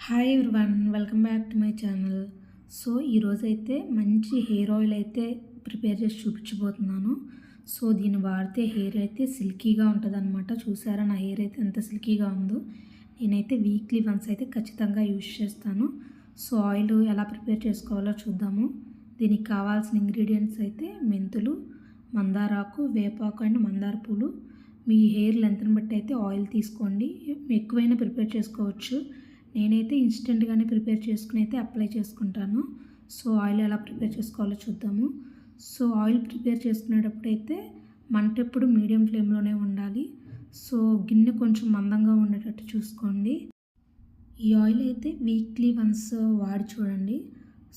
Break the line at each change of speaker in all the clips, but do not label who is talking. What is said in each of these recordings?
Hi everyone, welcome back to my channel. So ఈరోజైతే మంచి hair oil అయితే prepare చేసి చూపించబోతున్నాను. సో దీన్ని వాడితే హెయిర్ అయితే సిల్కీగా ఉంటుంది అనమాట. చూసారా నా హెయిర్ అయితే ఎంత సిల్కీగా ఉందో. నేనైతే వీక్లీ వన్స్ అయితే ఖచ్చితంగా యూజ్ చేస్తాను. సో ఆయిల్ ఎలా ప్రిపేర్ చేసుకోవాలో చూద్దాము. దీనికి కావాల్సిన ఇంగ్రీడియంట్స్ అయితే మెంతులు, మందారాకు, వేపాకు అండ్ మందార పూలు. మీ హెయిర్ లెంత్ని బట్టి అయితే ఆయిల్ తీసుకోండి, ఎక్కువైనా ప్రిపేర్ చేసుకోవచ్చు. నేనైతే ఇన్స్టెంట్గానే ప్రిపేర్ చేసుకుని అయితే అప్లై చేసుకుంటాను. సో ఆయిల్ ఎలా ప్రిపేర్ చేసుకోవాలో చూద్దాము. సో ఆయిల్ ప్రిపేర్ చేసుకునేటప్పుడు అయితే మంట ఎప్పుడు మీడియం ఫ్లేమ్లోనే ఉండాలి. సో గిన్నె కొంచెం మందంగా ఉండేటట్టు చూసుకోండి. ఈ ఆయిల్ అయితే వీక్లీ వన్స్ వాడి చూడండి.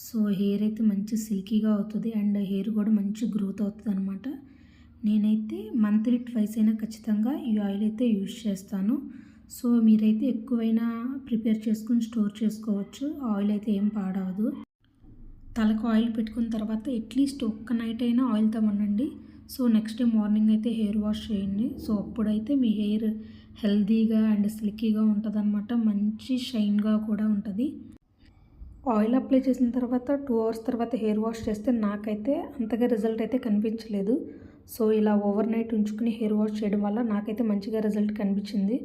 సో హెయిర్ అయితే మంచి సిల్కీగా అవుతుంది అండ్ హెయిర్ కూడా మంచి గ్రోత్ అవుతుంది అనమాట. నేనైతే మంత్లీ ట్వైస్ అయినా ఖచ్చితంగా ఈ ఆయిల్ అయితే యూజ్ చేస్తాను. సో మీరైతే ఎక్కువైనా ప్రిపేర్ చేసుకుని స్టోర్ చేసుకోవచ్చు. ఆయిల్ అయితే ఏం పాడవదు. తలకు ఆయిల్ పెట్టుకున్న తర్వాత అట్లీస్ట్ ఒక్క నైట్ అయినా ఆయిల్తో ఉండండి. సో నెక్స్ట్ డే మార్నింగ్ అయితే హెయిర్ వాష్ చేయండి. సో అప్పుడైతే మీ హెయిర్ హెల్తీగా అండ్ సిల్కీగా ఉంటుంది అనమాట. మంచి షైన్గా కూడా ఉంటుంది. ఆయిల్ అప్లై చేసిన తర్వాత 2 అవర్స్ తర్వాత హెయిర్ వాష్ చేస్తే నాకైతే అంతగా రిజల్ట్ అయితే కనిపించలేదు. సో ఇలా ఓవర్ నైట్ ఉంచుకుని హెయిర్ వాష్ చేయడం వల్ల నాకైతే మంచిగా రిజల్ట్ కనిపించింది.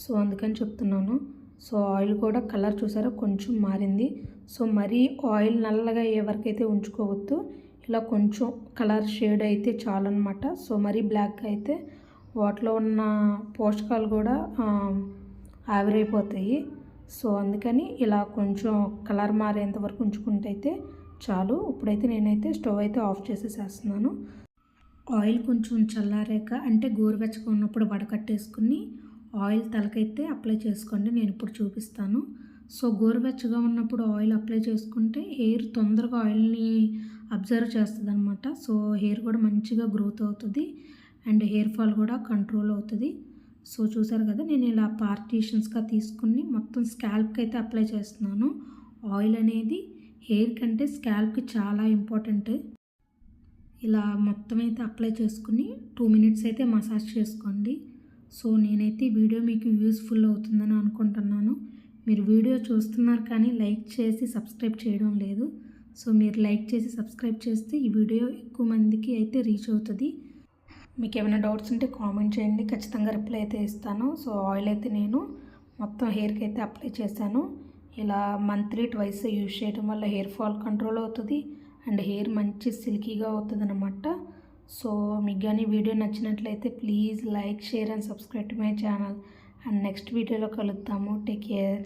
సో అందుకని చెప్తున్నాను. సో ఆయిల్ కూడా కలర్ చూసారా కొంచెం మారింది. సో మరీ ఆయిల్ నల్లగా అయ్యే వరకు అయితే ఉంచుకోవద్దు. ఇలా కొంచెం కలర్ షేడ్ అయితే చాలన్నమాట. సో మరీ బ్లాక్గా అయితే వాటిలో ఉన్న పోషకాలు కూడా ఆవిరైపోతాయి. సో అందుకని ఇలా కొంచెం కలర్ మారేంత వరకు ఉంచుకుంటే అయితే చాలు. ఇప్పుడైతే నేనైతే స్టవ్ అయితే ఆఫ్ చేసేసేస్తున్నాను. ఆయిల్ కొంచెం చల్లారాక అంటే గోరువెచ్చగా ఉన్నప్పుడు వడకట్టేసుకుని ఆయిల్ తలకైతే అప్లై చేసుకోండి. నేను ఇప్పుడు చూపిస్తాను. సో గోరువెచ్చగా ఉన్నప్పుడు ఆయిల్ అప్లై చేసుకుంటే హెయిర్ తొందరగా ఆయిల్ని అబ్జర్వ్ చేస్తుంది అనమాట. సో హెయిర్ కూడా మంచిగా గ్రోత్ అవుతుంది అండ్ హెయిర్ ఫాల్ కూడా కంట్రోల్ అవుతుంది. సో చూసారు కదా, నేను ఇలా పార్టీషన్స్గా తీసుకుని మొత్తం స్కాల్ప్కి అయితే అప్లై చేస్తున్నాను. ఆయిల్ అనేది హెయిర్ కంటే స్కాల్ప్కి చాలా ఇంపార్టెంట్. ఇలా మొత్తం అయితే అప్లై చేసుకుని 2 మినిట్స్ అయితే మసాజ్ చేసుకోండి. సో నేనైతే వీడియో మీకు యూస్ఫుల్ అవుతుందని అనుకుంటున్నాను. మీరు వీడియో చూస్తున్నారు కానీ లైక్ చేసి సబ్స్క్రైబ్ చేయడం లేదు. సో మీరు లైక్ చేసి సబ్స్క్రైబ్ చేస్తే ఈ వీడియో ఎక్కువ మందికి అయితే రీచ్ అవుతుంది. మీకు ఏమైనా డౌట్స్ ఉంటే కామెంట్ చేయండి, ఖచ్చితంగా రిప్లై అయితే ఇస్తాను. సో ఆయిల్ అయితే నేను మొత్తం హెయిర్కి అయితే అప్లై చేశాను. ఇలా మంత్లీ ట్వైస్ యూజ్ చేయడం వల్ల హెయిర్ ఫాల్ కంట్రోల్ అవుతుంది అండ్ హెయిర్ మంచి సిల్కీగా అవుతుంది అన్నమాట. సో మీకు కానీ వీడియో నచ్చినట్లయితే please like, share and subscribe to my channel. And next వీడియోలో కలుద్దాము. Take care.